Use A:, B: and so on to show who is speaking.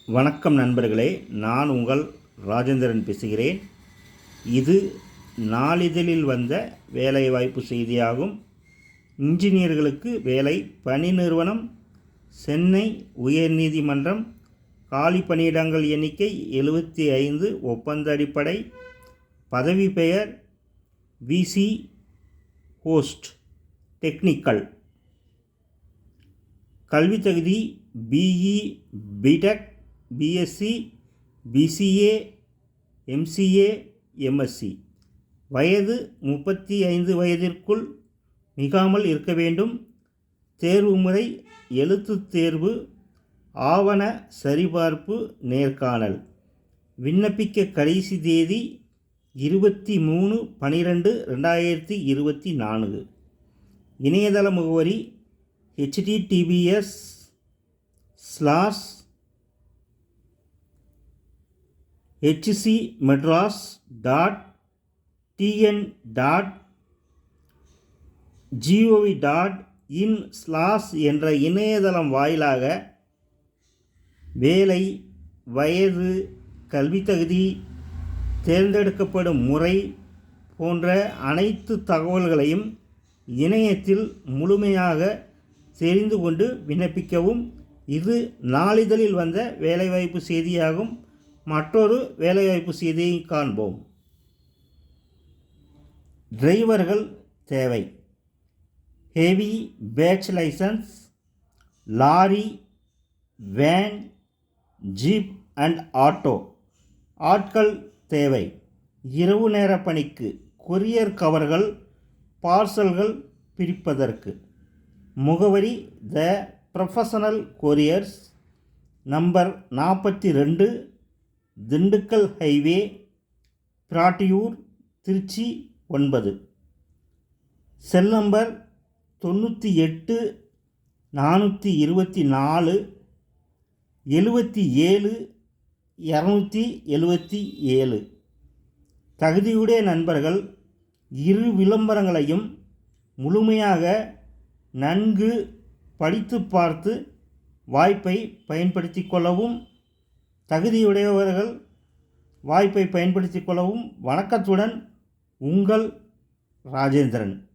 A: வணக்கம் நண்பர்களே, நான் உங்கள் ராஜேந்திரன் பேசுகிறேன். இது நாளிதழில் வந்த வேலைவாய்ப்பு செய்தியாகும். இன்ஜினியர்களுக்கு வேலை. பணி நிறுவனம் சென்னை உயர்நீதிமன்றம். காலி பணியிடங்கள் எண்ணிக்கை 75. ஒப்பந்த அடிப்படை. பதவி பெயர் விசி ஹோஸ்ட் டெக்னிக்கல். கல்வி தகுதி BE, BTech, BSc, BCA, MCA, MSc. வயது 35 வயதிற்குள் மிகாமல் இருக்க வேண்டும். தேர்வு முறை எழுத்துத் தேர்வு, ஆவண சரிபார்ப்பு, நேர்காணல். விண்ணப்பிக்க கடைசி தேதி 23/12/2024. இணையதள முகவரி https://hcmadras.tn.gov.in/ என்ற இணையதளம் வாயிலாக வேலை, வயது, கல்வி தகுதி, தேர்ந்தெடுக்கப்படும் முறை போன்ற அனைத்து தகவல்களையும் இணையத்தில் முழுமையாக தெரிந்து கொண்டு விண்ணப்பிக்கவும். இது நாளிதழில் வந்த வேலைவாய்ப்பு செய்தியாகும். மற்றொரு வேலைவாய்ப்பு செய்தியை காண்போம். டிரைவர்கள் தேவை. Heavy badge licence, lorry, van, jeep and auto. ஆட்கள் தேவை. இரவு நேர பணிக்கு. கொரியர் கவர்கள், பார்சல்கள் பிரிப்பதற்கு. முகவரி the professional couriers, number 42, Dindigul highway, Pirattiyur, Trichy 9. Cell number 98 424 77 277. தகுதியுடைய நண்பர்கள் இரு விளம்பரங்களையும் முழுமையாக நன்கு படித்து பார்த்து வாய்ப்பை பயன்படுத்தி கொள்ளவும். தகுதியுடையவர்கள் வாய்ப்பை பயன்படுத்தி கொள்ளவும். வணக்கத்துடன் உங்கள் ராஜேந்திரன்.